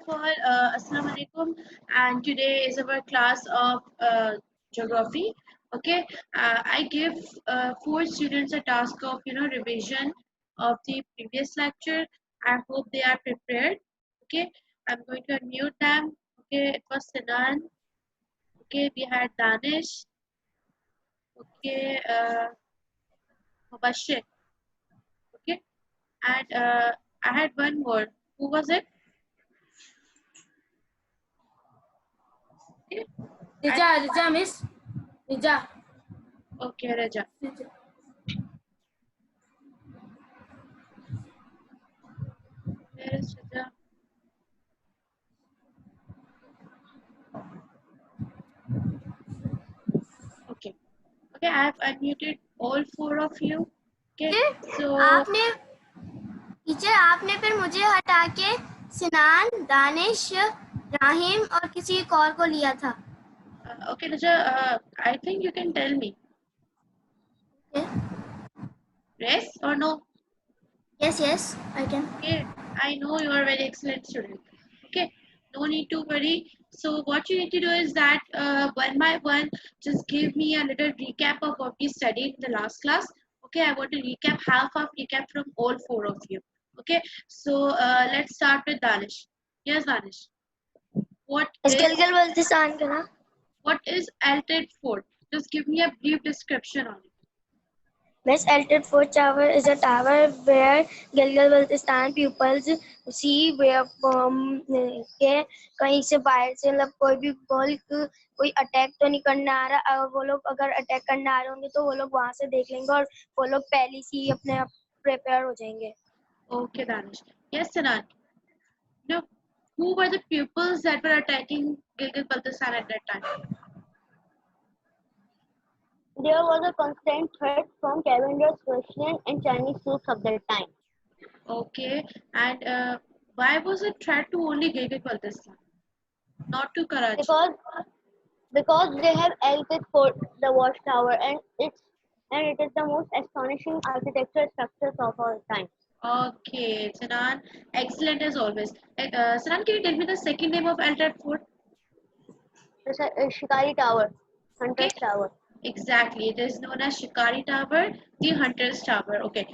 all, Assalamu alaikum, and today is our class of geography. Okay, I give four students a task of revision of the previous lecture. I hope they are prepared. Okay, I'm going to unmute them. Okay, it was Sinan. Okay, we had Danish. Okay, Mubashir. Okay, and I had one more. Who was it? Okay, Rija, miss. Rija. okay, Raja. Where is Raja? Okay. Okay, I have unmuted all four of you. Okay, so आपने फिर मुझे हटा के सिनान, दानिश, राहिम और किसी एक और को लिया था. okay, Raja, I think you can tell me. Okay. Yes or no? Yes, I can. Okay, I know you are a very excellent student. Okay, no need to worry. So what you need to do is that one by one, just give me a little recap of what we studied in the last class. Okay, I want to recap half of recap from all four of you. Okay, so let's start with Danish. Yes, Danish. What is Gilgit-Baltistan का ना? What is Alted Fort? Just give me a brief description on it. Miss Alted Fort Tower is a tower where Gilgit-Baltistan pupils see where के कहीं से बाहर से मतलब कोई भी बल्क कोई अटैक तो नहीं करने आ रहा, और वो लोग अगर अटैक करने आ रहे होंगे तो वो लोग वहां से देख लेंगे और वो लोग पहले से ही अपने आप प्रिपेयर हो जाएंगे. Okay, Danish. Yes, Sinan. Now, who were the pupils that were attacking Gilgit-Baltistan at that time? There was a constant threat from Cavendish Russian and Chinese troops of that time. Okay, and why was it threat to only Gilgit-Baltistan, not to Karachi? Because they have Alted Fort, the watchtower, and it is the most astonishing architectural structures of our time. Okay, Sinan, excellent as always. Sinan, can you tell me the second name of Alted Fort? Shikari Tower, Hunter's Okay. Tower. Exactly, it is known as Shikari Tower, the Hunter's Tower. Okay,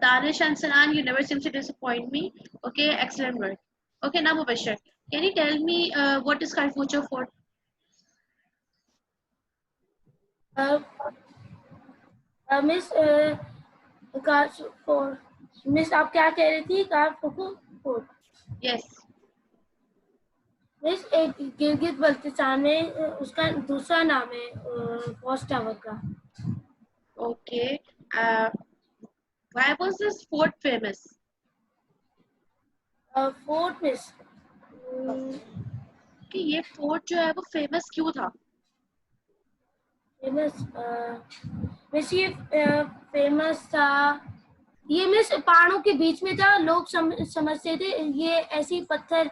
Danish and Sinan, you never seem to disappoint me. Okay, excellent work. Okay, now Mubashir, can you tell me what is Kharfucha Fort? Miss miss आप क्या कह रही थी? Car Yes. Miss एक गिलगित बल्तिस्तान में उसका दूसरा नाम है वॉच टावर का. Okay. Why was this fort famous? Fort miss कि ये fort जो है वो famous क्यों था? फेमस मिस ये फेमस था, ये मिस पहाड़ों के बीच में था. लोग समझते थे ये ऐसी पत्थर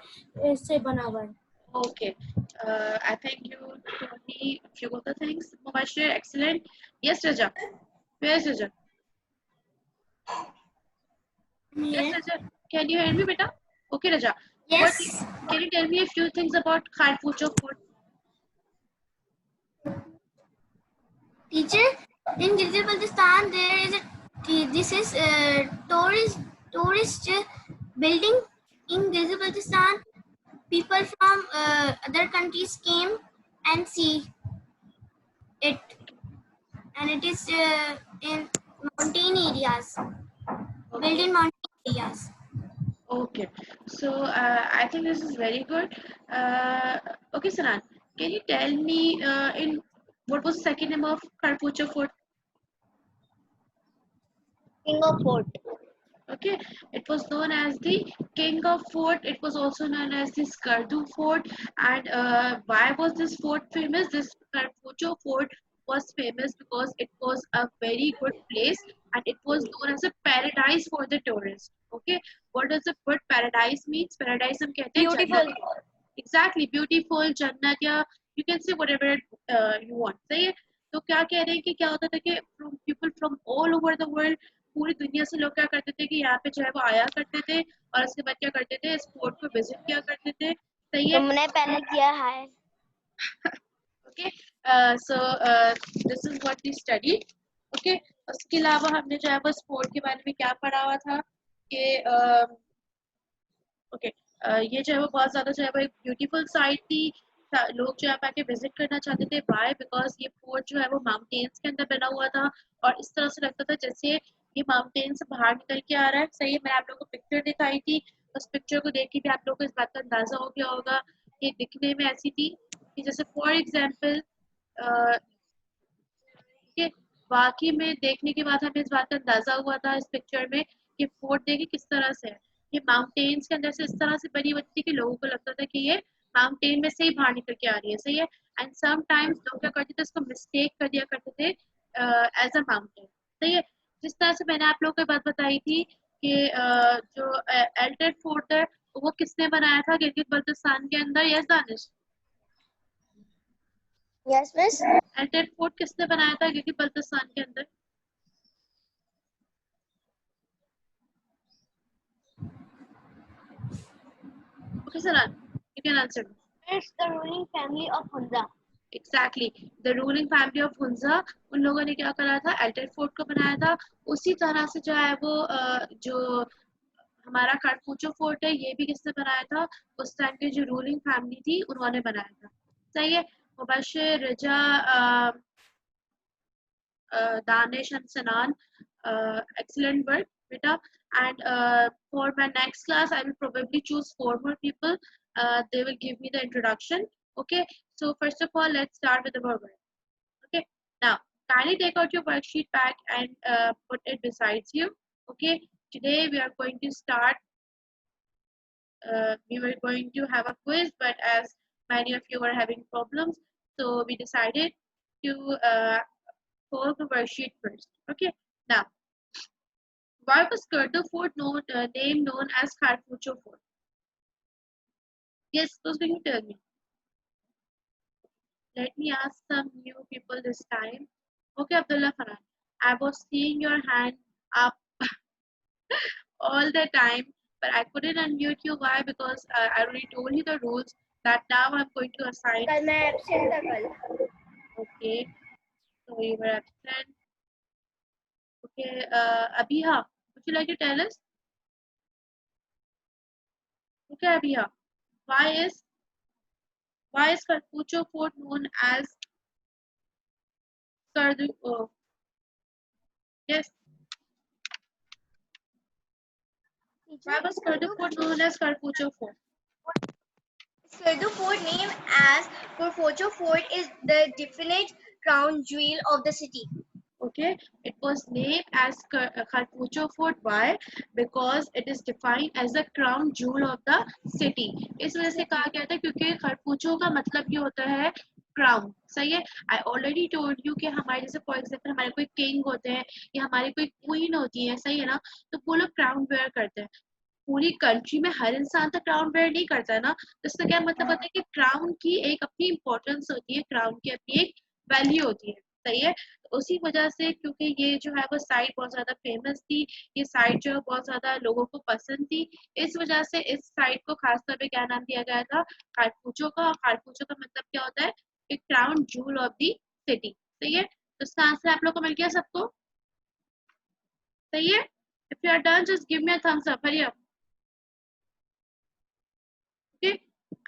से बना हुआ है. Okay. I think you told me a few of the things. Mubashir, excellent. Yes, Raja. Where is Raja? Yes, Raja. Can you hear me, beta? Okay, Raja. Yes. Can you tell me a few things about Kharfucha Fort? Teacher, in Gilgit-Baltistan there is this is tourist building in Gilgit-Baltistan. People from other countries came and see it, and it is in mountain areas, built in mountain areas. Okay. So I think this is very good. Okay, Sanan, can you tell me in what was the second name of Kharfucha Fort? King of Fort. Okay, it was known as the King of Fort. It was also known as the Skardu Fort. And why was this fort famous? This Kharfucha Fort was famous because it was a very good place and it was known as a paradise for the tourists. Okay, what does the word paradise means? Paradise हम कहते हैं Beautiful. जन्नत. Exactly, beautiful, जन्नत या you can say whatever you want. सही है? तो क्या कह रहे हैं कि क्या होता था कि from people from all over the world पूरी दुनिया से लोग क्या करते थे कि यहाँ पे जो है वो आया करते थे और उसके बाद क्या करते थे, इस फोर्ट को विजिट किया करते थे। सही है। तुमने पहले किया है। Okay, so this is what we study. Okay, उसके अलावा हमने जो है वो स्पोर्ट के बारे में क्या पढ़ा हुआ था कि ओके ये जो है वो बहुत ज़्यादा जो है वो एक ब्यूटीफुल साइट थी। लोग जो है आके विजिट करना चाहते थे। वाई? बिकॉज ये फोर्ट जो है वो माउंटेन्स के अंदर बना हुआ था और इस तरह से लगता था जैसे ये माउंटेन से बाहर निकल के आ रहा है। सही है, मैंने आप लोगों को पिक्चर दिखाई थी, उस पिक्चर को देख के भी आप लोगों को इस बात का अंदाजा हो गया होगा कि दिखने में ऐसी थी कि जैसे फॉर एग्जाम्पल कि वाकई में देखने के बाद हमें इस बात का अंदाजा हुआ था इस पिक्चर में कि फोर्ट देखिए किस तरह से है। ये माउंटेन्स के अंदर से इस तरह से बनी हुई थी कि लोगों को लगता था कि ये माउंटेन में से ही बाहर निकल के आ रही है। सही है। एंड सम टाइम्स लोग क्या करते थे, इसको मिस्टेक कर दिया करते थे एज अ माउंटेन। सही है। जिस तरह से मैंने आप लोगों को बात बताई थी कि जो एल्टेड फोर्ट है वो किसने बनाया था गिलगित बल्तिस्तान के अंदर? Yes Danish, yes miss. Altit fort किसने बनाया था गिलगित बल्तिस्तान के अंदर? Okay, Saran, you can answer. It's the ruling family of Hunza. Exactly. The ruling family of Hunza, उन लोगों ने क्या करा था, एल्टेड फोर्ट को बनाया था। उसी तरह से जो है वो जो हमारा खड़पूचो फोर्ट है ये भी किसने बनाया था? उस टाइम की जो रूलिंग फैमिली थी उन्होंने बनाया था। सही है। मुबशिर, रजा, Danish and Sanan, excellent work, beta. And for my next class, I will probably choose 4 more people. They will give me the introduction. Okay. So first of all, let's start with the work. Okay. Now, kindly take out your worksheet back and put it beside you. Okay. Today we are going to start. We were going to have a quiz, but as many of you were having problems, so we decided to solve the worksheet first. Okay. Now, why was Kurdo Fort name known as Kharpucho Fort? Yes, those can you tell me? Let me ask some new people this time. Okay, Abdullah Farhan. I was seeing your hand up all the time, but I couldn't unmute you. Why? Because I already told you the rules that now I'm going to assign. कल मैं absent था कल। Okay, so you were absent. Okay, Abhiha, would you like to tell us? Okay, Abhiha, why is Karpucho Fort known as Kardu? Oh, yes. Why was Kardu Fort known as Karpucho Fort? Skardu Fort name as Karpucho Fort is the definite crown jewel of the city. Okay, it was named as Kharpucho Fort. Why? Because it is defined as the crown jewel of the city. इस वजह से कहा गया था क्योंकि खरपूचो का मतलब ये होता है क्राउन। सही है। आई ऑलरेडी टोल्ड यू कि हमारे जैसे फॉर एग्जाम्पल हमारे कोई किंग होते हैं या हमारी कोई क्वीन होती है। सही है ना, तो वो लोग क्राउन वेयर करते हैं। पूरी कंट्री में हर इंसान तो क्राउन वेयर नहीं करता है ना, तो इसका क्या मतलब होता है कि क्राउन की एक अपनी इंपॉर्टेंस होती है, क्राउन की अपनी एक वैल्यू होती है। सही है। तो उसी वजह से क्योंकि ये जो है वो साइट बहुत ज्यादा फेमस थी, ये साइट जो है बहुत ज्यादा लोगों को पसंद थी, इस वजह से इस साइट को खासतौर पे क्या नाम दिया गया था? खारपूचो का। खारपूचो का मतलब क्या होता है? एक crown joule of the city. सही है। तो इसका आंसर आप लोग को मिल गया सबको? सही है। If you are done just give me a thumbs up, hurry up. Okay,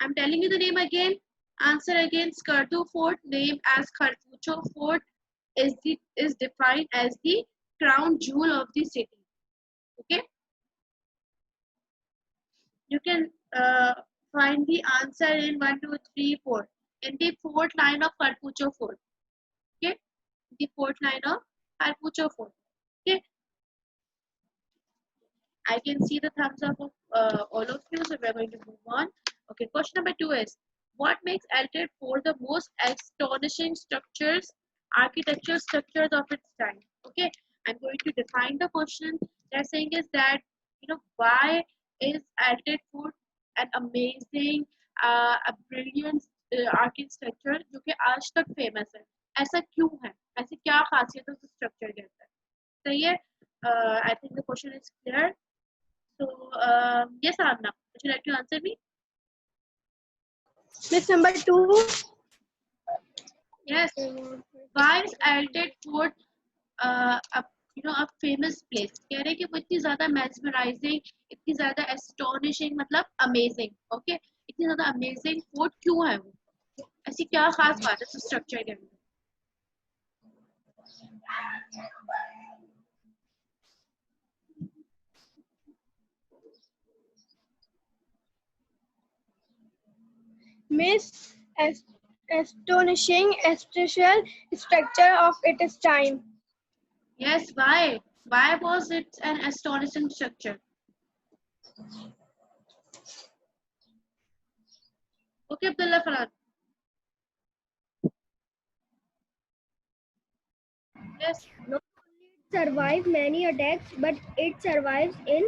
I'm telling you the name again. Answer again. Skardu Fort, named as Kharpucho Fort, is defined as the crown jewel of the city. Okay, you can find the answer in 1, 2, 3, 4 in the fourth line of Kharpucho Fort. Okay, the fourth line of Kharpucho Fort. Okay, I can see the thumbs up of all of you, so we're going to move on. Okay, question number 2 is, what makes Alted Fort the most astonishing architectural structures of its time? Okay, I'm going to define the question. They're saying is that, why is Alted Fort an amazing, a brilliant architecture जो कि आज तक famous है? ऐसा क्यों है? ऐसी क्या खासियत है उस स्ट्रक्चर के अंदर? सही है। I think the question is clear. So, yes, Amna, would you like to answer me? Miss number 2. Yes. Why is Alted Fort a a famous place? कह रहे हैं कि वो इतनी ज़्यादा mesmerizing, इतनी ज़्यादा astonishing, मतलब amazing, okay? इतनी ज़्यादा amazing fort क्यों है वो? ऐसी क्या खास बात है उस structure के अंदर? Miss astonishing structure of its time. Yes, why? Why was it an astonishing structure? Okay, Abdullah Farhan. Yes. Not only it survived many attacks, but it survives in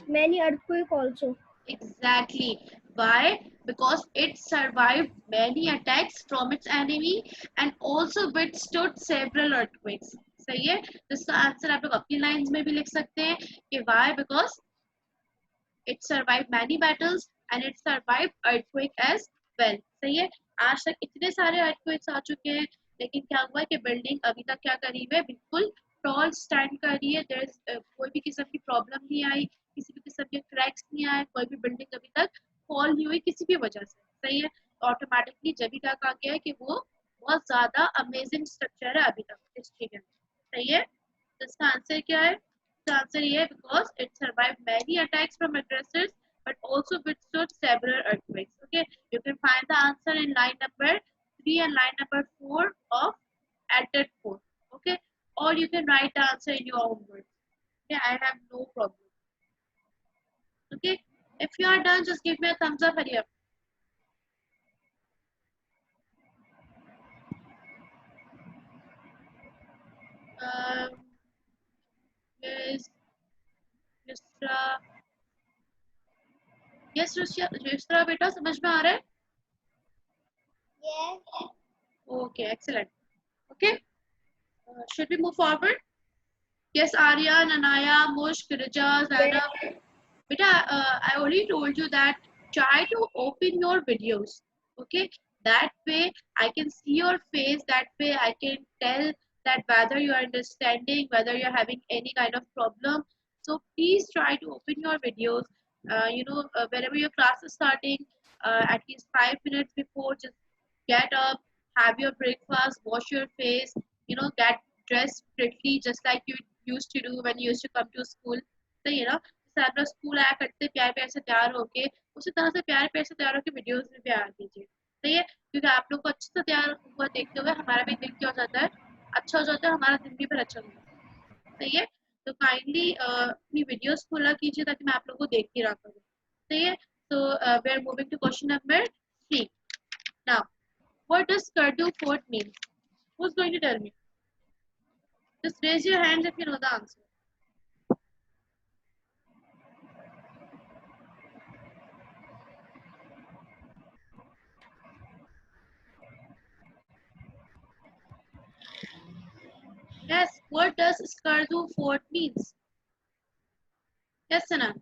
many earthquakes also. Exactly. Why? Because it survived many attacks from its enemy and also withstood several earthquakes. सही है? तो इसका answer आप लोग अपनी lines में भी लिख सकते हैं कि why? Because it survived many battles and it survived earthquake as well. सही है? आज तक इतने सारे earthquakes आ चुके हैं, लेकिन क्या हुआ कि बिल्डिंग अभी तक क्या कर रही है? बिल्कुल टॉल स्टैंड कर रही है. कोई भी किस्म की प्रॉब्लम नहीं आई, किसी भी किस्म के क्रैक्स नहीं आए, कोई भी बिल्डिंग अभी तक फॉल नहीं हुई किसी भी वजह से. सही है? ऑटोमेटिकली जब भी क्या कहा गया है कि वो बहुत ज्यादा अमेजिंग स्ट्रक्चर है अभी तक हिस्ट्री के अंदर. सही है? तो इसका आंसर क्या है? The answer here because it survived many attacks from aggressors but also withstood several earthquakes. Okay, you can find the answer in line number 3 and line number 4 of added 4. Okay, or you can write the answer in your own words. Okay, I have no problem. Okay, if you are done, just give me a thumbs up. Hurry up. Yes, Yusra. Yes, Yusra, बेटा समझ में आ रहा है? Yes. Okay, excellent. Okay, should we move forward? Yes, Aryan, Anaya, Mushk, Rija, Zainab. Beta, I already told you that try to open your videos. Okay, that way I can see your face. That way I can tell that whether you are understanding, whether you're having any kind of problem. So please try to open your videos. Whenever your class is starting, at least 5 minutes before, just get up, have your breakfast, wash your face. Get dressed prettily, just like you used to do when you used to come to school. So जैसे आप लोग school आया करते प्यार प्यार से तैयार होके, उसी तरह से प्यार प्यार से तैयार होके वीडियोस में भी आ कीजिए. सही है? क्योंकि आप लोग को अच्छे से तैयार हुआ देखते हुए हमारा भी दिन क्या हो जाता है, अच्छा हो जाता है, हमारा दिन भी फिर अच्छा हो जाता है. सही है? तो काइंडली अपनी वीडियोस खोला कीजिए ताकि मैं आप लोग को देखती रहा करूँ. सही है? तो we are moving to question number 3. Now what does Skardu fort mean? Who's going to tell me? Just raise your hands if you know the answer. Yes, what does Skardu fort means? Yes, Sanan.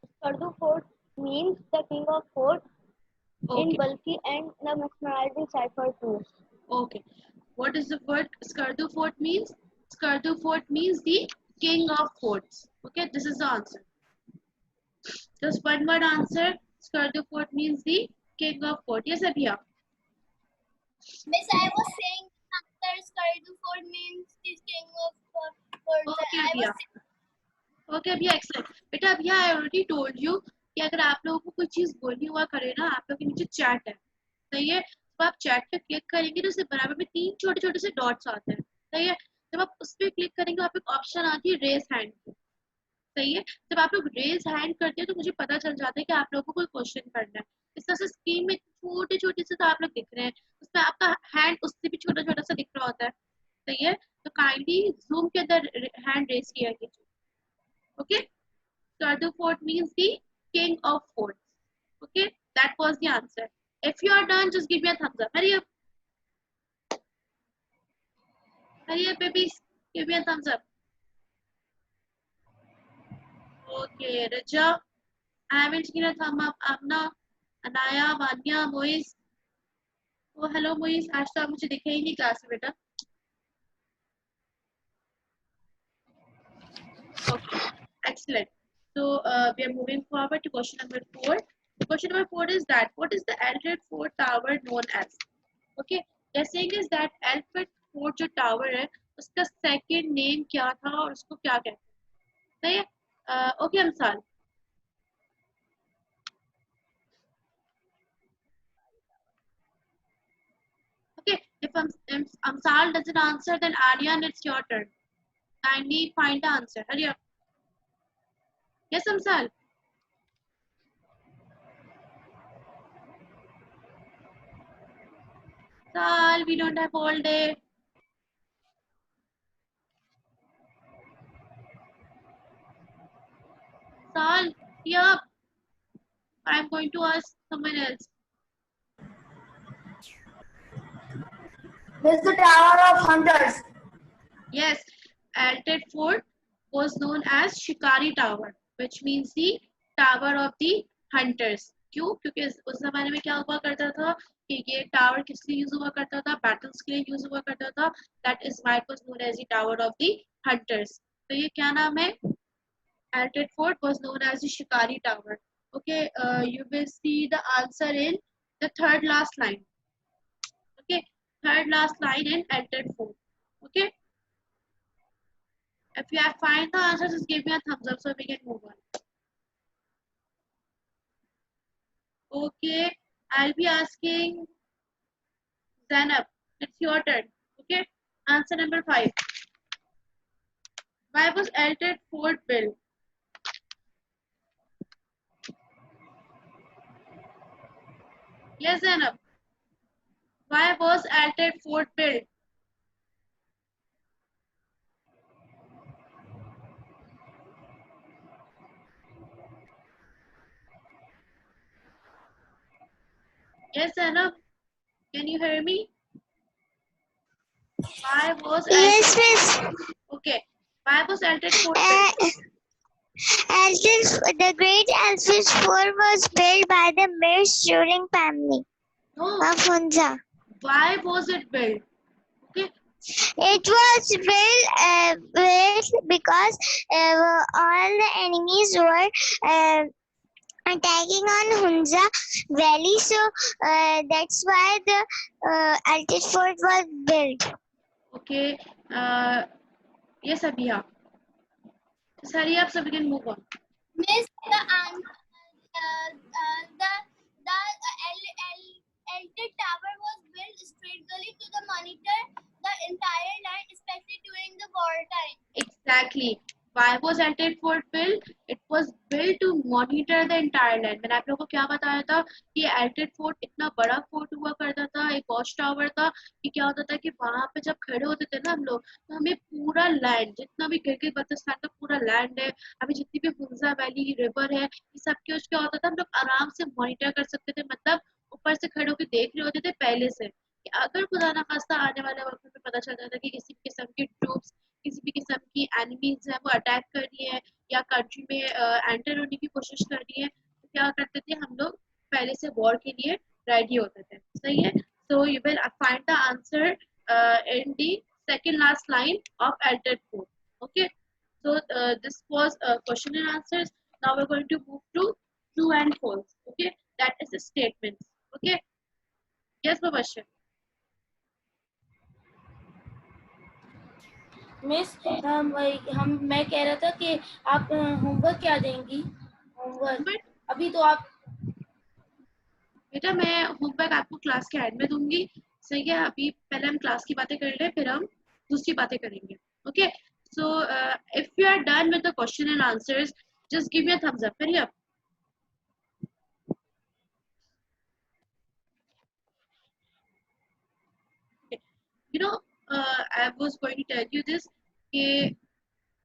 Skardu Fort means the king of forts in Okay, bulky and the mesmerizing cipher too. okay. What does the word Skardu fort means? Skardu fort means the king of forts. Okay, this is the answer. Just one word answer. Skardu fort means the king of fort. Yes, Abhiya. Miss, I was saying after Skardu Fort means the king of forts. Okay, I was Abhiya. Okay अभी excellent. बेटा अभी I already told you कि अगर आप लोगों को कोई चीज बोलनी हुआ करे ना, आप लोग के नीचे चैट है. सही है? तो आप चैट पे क्लिक करेंगे तो उसके बराबर में 3 छोटे छोटे से डॉट्स आते हैं. सही है? जब आप उस पर क्लिक करेंगे वहाँ पे एक ऑप्शन आती है रेज हैंड. सही है? जब आप लोग रेज हैंड करते हैं तो मुझे पता चल जाता है कि आप लोगों को कोई क्वेश्चन करना है. इस तरह से स्क्रीन में छोटे छोटे से तो आप लोग दिख रहे हैं, उसमें आपका हैंड उससे भी छोटा छोटा सा दिख रहा होता है. सही है? तो काइंडली जूम के अंदर हैंड रेज किया कीजिए. Okay, Skardu fort means the king of forts. Okay, that was the answer. If you are done, just give me a thumbs up. Hurry up. Hurry up, babies. Give me a thumbs up. Okay, Raja, I haven't seen a thumb up. Amna, Anaya, Vanya, Moise. Oh, hello, Moise. आज तो आप मुझे दिखे ही नहीं class में बेटा. Okay, excellent. So we are moving forward to question number 4. Question number 4 is that what is the Alfred Fort Tower known as? Okay, they're saying is that Alfred Fort जो tower है उसका second name क्या था और उसको क्या कहते हैं? सही है? Okay, Amsal. Okay, if Amsal doesn't answer, then Aryan, it's your turn. Kindly find the answer. Hurry up. Yes, Amsal. Sal, we don't have all day. Sal, yeah. I'm going to ask someone else. This is the Tower of Hunters. Yes, Alted Fort was known as Shikari Tower, which means the Tower of the Hunters. क्यों? क्योंकि उस जमाने में क्या हुआ करता था कि ये टावर किस लिए यूज हुआ करता था? बैटल्स के लिए यूज हुआ करता था. That is why it was known as the Tower of the Hunters. तो ये क्या नाम है? Alted Fort was known as the Shikari Tower. Okay, you will see the answer in the third last line. Okay, third last line in Alted Fort. Okay. If you have find the answer, just give me a thumbs up so we can move on. Okay, I'll be asking Zainab. It's your turn. Okay, answer number 5. Why was Alted Fort built? Yes, Zainab. Why was Alted Fort built? Yes, Zainab. Can you hear me? Why was Yes, Alted? Miss. Okay. Why was Alted Fort built? The great Alfred Fort was built by the Mir's ruling family No. of Hunza. Why was it built? Okay. It was built because all the enemies were attacking on Hunza Valley, so that's why the Alted Fort was built. Okay. Yes, Abhiya. Just hurry up so we can move on. Miss, the Alted Tower was built strategically to monitor the entire land, especially during the wartime. Exactly. Why was Alted Fort built? It was built to monitor the entire land. मैंने आप लोगों को क्या बताया था कि Alted Fort इतना बड़ा फोर्ट हुआ करता था, एक वॉच टावर था कि क्या होता था कि वहां पे जब खड़े होते थे ना हम लोग तो हमें पूरा लैंड जितना भी गिरगित बल्तिस्तान का पूरा लैंड है, अभी जितनी भी हुंजा वैली रिवर है, ये सब के क्या होता था हम लोग आराम से मॉनिटर कर सकते थे. मतलब ऊपर से खड़े होकर देख रहे होते थे पहले से कि अगर खुदा ना खास्ता आने वाले वक्त में पता चल जाता कि किसी किस्म की ट्रूप्स किसी भी किस्म की एनिमीज है वो अटैक कर रही है या कंट्री में एंटर होने की कोशिश कर रही है तो क्या करते थे हम लोग पहले से वॉर के लिए रेडी होते थे. सही है. So you will find the answer in the second last line of Alted Fort. Okay, so this was question and answers. Now we're going to move to true and false. Okay, that is the statements. Okay, yes Babashir. Miss मैं कह रहा था कि आप homework क्या देंगी? Homework अभी तो आप बेटा मैं होमवर्क आपको क्लास के एंड में दूंगी. सही है. अभी पहले हम क्लास की बातें कर ले फिर हम दूसरी बातें करेंगे. Okay, so if you are done with the question and answers just give me a thumbs up. Hurry up. Okay. You know, I was going to tell you this कि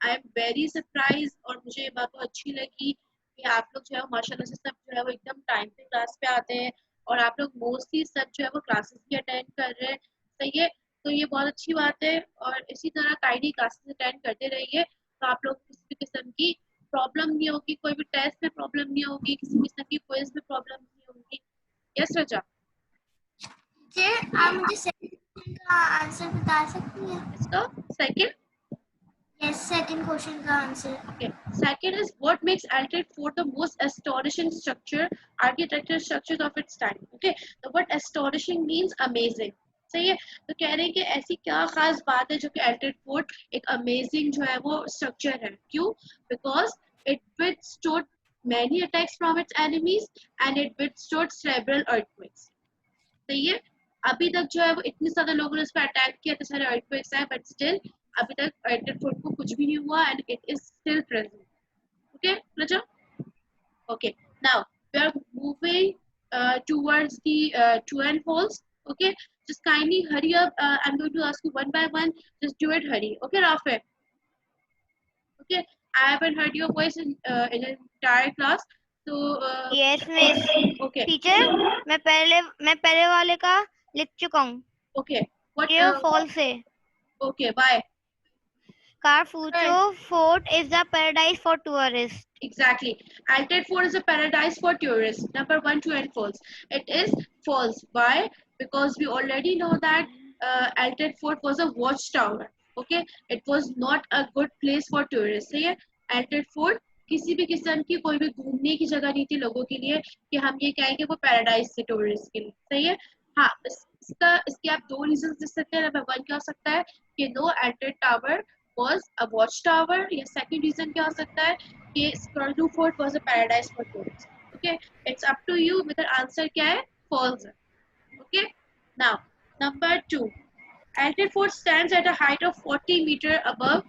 I am very surprised और मुझे ये बात तो अच्छी लगी कि आप लोग जो है माशाल्लाह से सब जो है वो एकदम टाइम पे क्लास पे आते हैं और आप लोग मोस्टली सब जो है वो क्लासेस भी अटेंड कर रहे हैं. सही है. तो ये बहुत अच्छी बात है और इसी तरह काइंडली क्लासेस अटेंड करते रहिए तो आप लोग किसी भी किस्म की प्रॉब्लम नहीं होगी, कोई भी टेस्ट में प्रॉब्लम नहीं होगी, किसी किस्म की क्विज में प्रॉब्लम नहीं होगी। यस रजा? आप मुझे सेकंड का आंसर बता सकती हैं? इसका सेकंड? यस, सेकंड क्वेश्चन का answer. Okay. Second is what makes Alted Fort the most astonishing architectural structures of its time. Okay. The word astonishing means amazing. सही है, तो कह रहे हैं कि ऐसी क्या खास बात है जो कि एल्टेड फोर्ट एक अमेजिंग जो है वो स्ट्रक्चर है। क्यों? Because it withstood many attacks from its enemies and it withstood several earthquakes. सही है, अभी तक जो है वो इतने सारे लोगों ने उस पर अटैक किया, इतने सारे earthquakes आए, बट स्टिल अभी तक एल्टेड फोर्ट को कुछ भी नहीं हुआ and it is still present. Okay Raza? Okay, now we are moving towards the true and false. Okay, just kindly hurry up. I'm going to ask you one by one. Just do it, hurry. Okay, Rafe? Okay, I haven't heard your voice in an entire class, so yes miss. okay. Teacher मैं पहले वाले का लिख चुका हूँ। Okay, what ये false है। okay, bye. Carfucho Fort is the paradise for tourists. Exactly. Alted Fort is a paradise for tourists. Number 1, 2, and false. It is false. Why? Because we already know that Alted Fort was a watchtower. Okay, it was not a good place for tourists. सही है? Alted Fort किसी भी किस्म की कोई भी घूमने की जगह नहीं थी लोगों के लिए कि हम ये कहें कि वो पैराडाइज थे टूरिस्ट के लिए। सही है? हाँ, इसके आप दो रीजन दे सकते हैं। नंबर 1 क्या हो सकता है कि no Altit tower was a watchtower, या second reason क्या हो सकता है कि Skardu Fort was a paradise for tourists. Okay, it's up to you whether answer क्या है, false है. Okay, now number 2, Alted Fort stands at a height of 40 meter above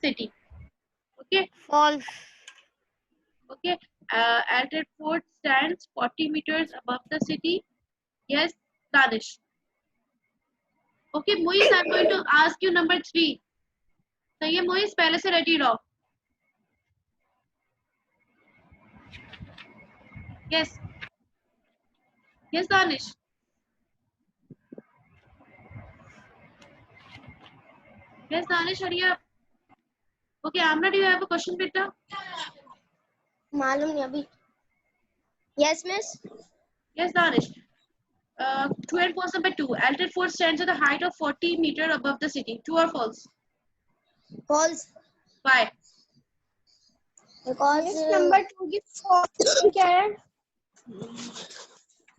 city. Okay, False. okay, Alted Fort stands 40 meters above the city. Yes, Danish. Okay, Moise, I'm going to ask you number 3. सही है moist, पहले से ready रहो। Yes yes Danish. Yes Danish, hurry up. Okay, Amna, do you have a question बेटा? मालूम नहीं अभी। Yes miss. Yes Danish. True and false number 2. Alted Fort stands at a height of 40 meter above the city. True or false? False. Why? Because number 2 की false क्या है?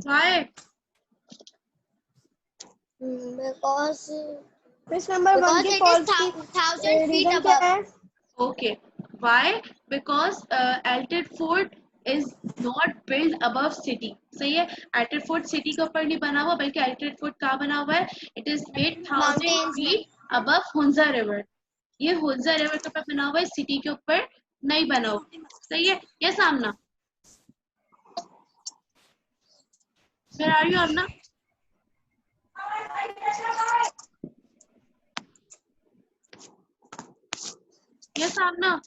Why? Because miss number 1 की false की 1000 feet above. Okay. Why? Because Alted Fort is not built above city. सही है? Alted Fort city के ऊपर नहीं बना हुआ, बल्कि Alted Fort कहाँ बना हुआ है? It is made 1000 feet above Hunza River. ये हुंजा रिवर के ऊपर बना हुआ है, सिटी के ऊपर नहीं बना हुआ। सही है? ये सामना। Where are you, Amna? Yes, Amna.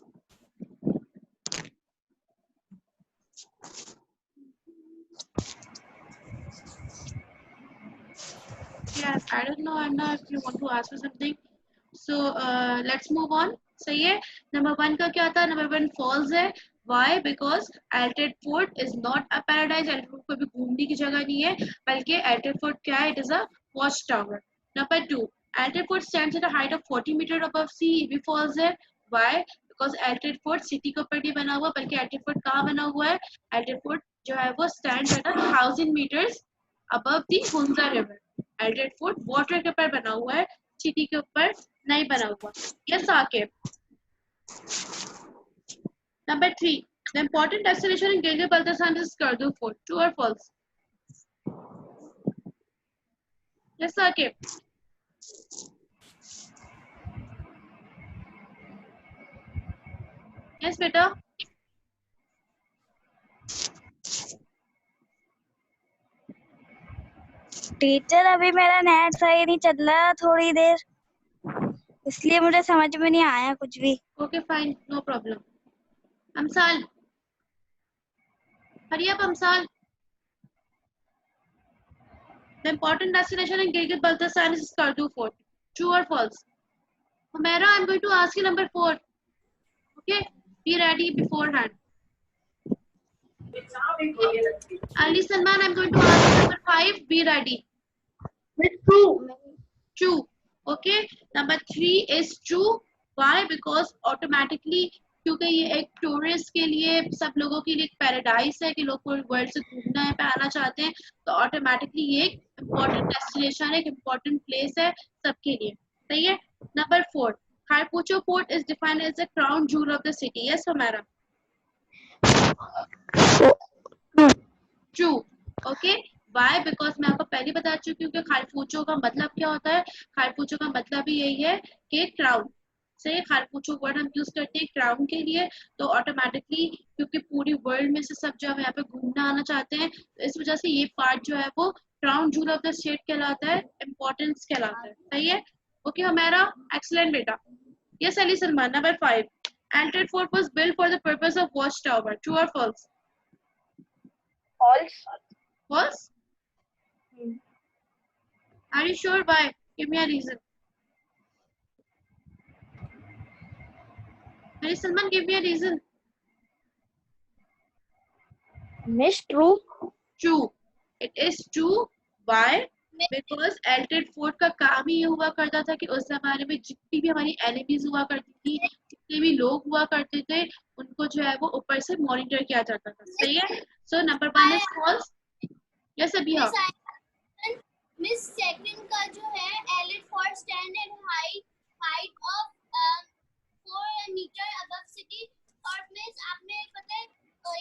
Yes, I don't know, Amna, if you want to ask me something. So let's move on. सही है? नंबर 1 का क्या था? नंबर 1 false है। Why? Because Alted Fort is not a paradise. Alted Fort कोई भी घूमने की जगह नहीं है, बल्कि Alted Fort क्या है? It is a watchtower. Number 2, Alted Fort stands at a height of 40 meter above sea. भी false है। Why? Because Alted Fort city के ऊपर नहीं बना हुआ, बल्कि Alted Fort कहाँ बना हुआ है? Alted Fort जो है वो stands at 1000 meters above the Hunza River. Alted Fort water के ऊपर बना हुआ है, सिटी के ऊपर नहीं बना हुआ। यस आके number 3, the important destination in Gilgit-Baltistan is Skardu Fort. True or false? Yes आके यस बेटा। टीचर अभी मेरा नेट सही नहीं चल रहा थोड़ी देर, इसलिए मुझे समझ में नहीं आया कुछ भी। Okay fine, no problem. Amsal, hurry up Amsal. The important destination in Gilgit-Baltistan is Skardu Fort. True or false? Humaira, I'm going to ask you number 4. Okay. Be ready beforehand. Ali Salman, I'm going to ask number 5. Be ready. True. Okay. Number 3 is true. Why? Because automatically, क्योंकि ये एक tourist के लिए, सब लोगों के लिए एक पैराडाइज है कि लोग पूरे वर्ल्ड से घूमना है, पे आना चाहते हैं, तो ऑटोमेटिकली ये एक इम्पोर्टेंट डेस्टिनेशन है, एक इम्पोर्टेंट प्लेस है सबके लिए. सही है. Number 4, Harpucho Fort is defined as the crown jewel of the city. Yes, Humera? True. Okay. Why? Because मैं आपको पहले बता चुकी हूँ कि खारपूचो का मतलब क्या होता है. खारपूचो का मतलब ही यही है कि क्राउन से खारपूचो वर्ड हम यूज करते हैं क्राउन के लिए. तो ऑटोमेटिकली क्योंकि पूरी वर्ल्ड में से सब जो है यहाँ पे घूमना आना चाहते हैं, तो इस वजह से ये पार्ट जो है वो crown joule of the state कहलाता है, इम्पोर्टेंस कहलाता है. सही है. ओके हमारा एक्सीलेंट बेटा. Yes, Ali Salman. Number 5. Alfred Fort was built for the purpose of watchtower. True or false? False. False? Are you sure? Why? Give me a reason. Ali Salman, give me a reason. Miss, true. True. It is true. Why? Because Alfred Fort का काम ही ये हुआ करता था कि उस जमाने में जितनी भी हमारी एनिमीज हुआ करती थी, जितने भी लोग हुआ करते थे, उनको जो है वो ऊपर से मॉनिटर किया जाता था. सही है. So number 1 is false. Yes अभी. मिस सेकंड का जो है Altit fort stand at height of 4 metre above city. और मिस आपने पता है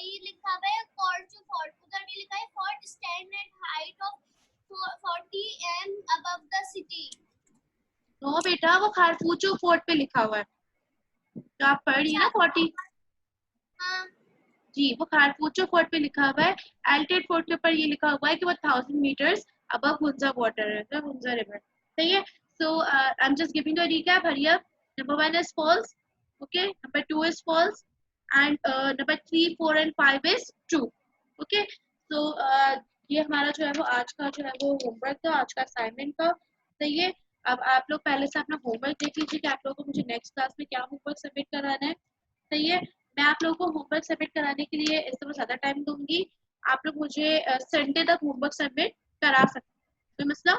ये लिखा हुआ है फोर्ट, उधर भी लिखा है fort stand at height of 40 m above the city. No बेटा, वो खारपूचो फोर्ट पे लिखा हुआ है तो आप पढ़ रही है ना 40. हाँ. जी, वो खारपूचो फोर्ट पे लिखा हुआ है. एल्टेड फोर्ट के ऊपर ये लिखा हुआ है कि वो 1000 मीटर्स अबव हुंजा वाटर है, तो हुंजा रिवर. सही है. So I am just giving a recap. Hurry up. Number 1 is false. Okay. Number 2 is false and number 3, 4 and 5 is true. Okay. So ये हमारा जो है वो आज का जो है वो होमवर्क था, आज का असाइनमेंट था. सही है. अब आप लोग पहले से अपना होमवर्क देख लीजिए कि आप लोगों को मुझे नेक्स्ट क्लास में क्या होमवर्क सबमिट कराना है. सही है. मैं आप लोगों को होमवर्क सबमिट कराने के लिए इस तरह ज़्यादा टाइम दूंगी. आप लोग मुझे संडे तक होमवर्क सबमिट करा सकते हैं. कोई मसला?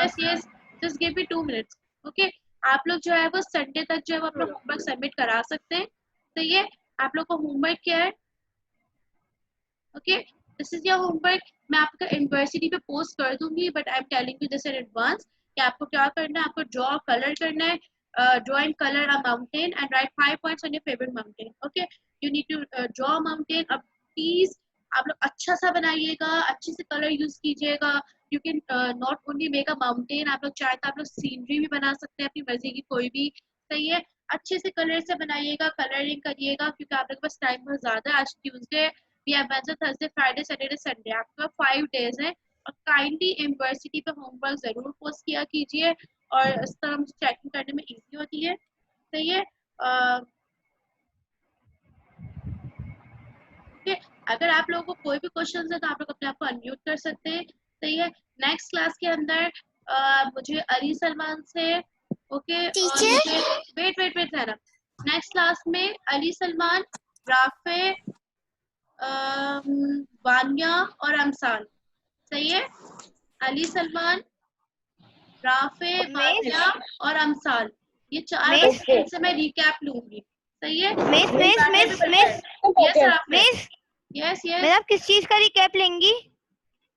यस यस, जस्ट गिव मी 2 मिनट्स. ओके. आप लोग जो है वो संडे तक जो है वो अपना होमवर्क सबमिट करा सकते हैं. सही है. आप लोग को होमवर्क क्या है? Okay. This is your homework. मैं आपका यूनिवर्सिटी पे पोस्ट कर दूंगी, but I am telling you this in advance कि आपको क्या करना है. आपको ड्रॉ कलर करना है. Draw and color a mountain and write 5 points on your favorite mountain. Okay, you need to draw a mountain. अब please आप लोग अच्छा सा बनाइएगा, अच्छे से कलर यूज कीजिएगा. You can not only make a mountain, आप लोग चाहे तो आप लोग सीनरी भी बना सकते हैं अपनी मर्जी की कोई भी. सही है. अच्छे से कलर से बनाइएगा, कलरिंग करिएगा, क्योंकि आप लोग के पास टाइम बहुत ज्यादा है. आज Tuesday, we have Wednesday, Thursday, Friday, Saturday, Sunday. आपके पास 5 डेज हैं. और काइंडली यूनिवर्सिटी पे होमवर्क जरूर पोस्ट किया कीजिए, और इस तरह मुझे चेकिंग करने में इजी होती है. सही है. ओके. अगर आप लोगों को कोई भी क्वेश्चन है तो आप लोग अपने आप को अनम्यूट कर सकते हैं. सही है. नेक्स्ट क्लास के अंदर मुझे अली सलमान से, ओके, वेट वेट वेट जरा. नेक्स्ट क्लास में अली सलमान, राफे, वानिया और अमसाल. सही है. अली सलमान, राफे, वानिया और अमसाल, ये 4 क्वेश्चन से मैं रिकैप लूंगी. सही है. Yes yes. आप किस चीज का रिकैप लेंगी?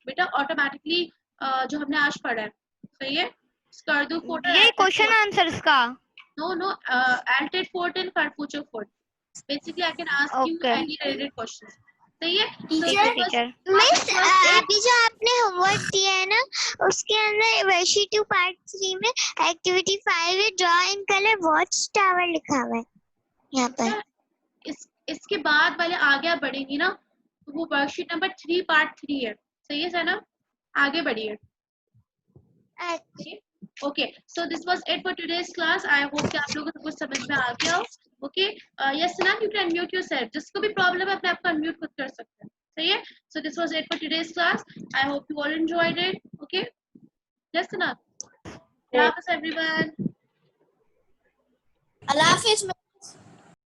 बेटा ऑटोमेटिकली जो हमने आज पढ़ा है. सही है. स्कर्दू फोर्ट, ये क्वेश्चन आंसर्स का. No, Alted Fort and Carpucho Fort. Basically, I can ask you any related questions. सही है. मिस अभी जो आपने होमवर्क दिया है ना, उसके अंदर वर्कशीट 2 पार्ट 3 में एक्टिविटी 5 है, draw in colour watch tower लिखा हुआ है यहाँ पर. इसके बाद वाले आगे आप बढ़ेंगी ना, तो वो वर्कशीट नंबर 3 पार्ट 3 है. सही है ना. आगे बढ़िए. Okay, so this was it for today's class. I hope कि आप लोगों को कुछ समझ में आ गया हो. Okay, yes Sinan, you can unmute yourself. जिसको भी प्रॉब्लम है अपने आप को अनम्यूट खुद कर सकते हैं. सही है. So this was it for today's class. I hope you all enjoyed it. Okay, yes Sinan. Yes everyone. Allah Hafiz.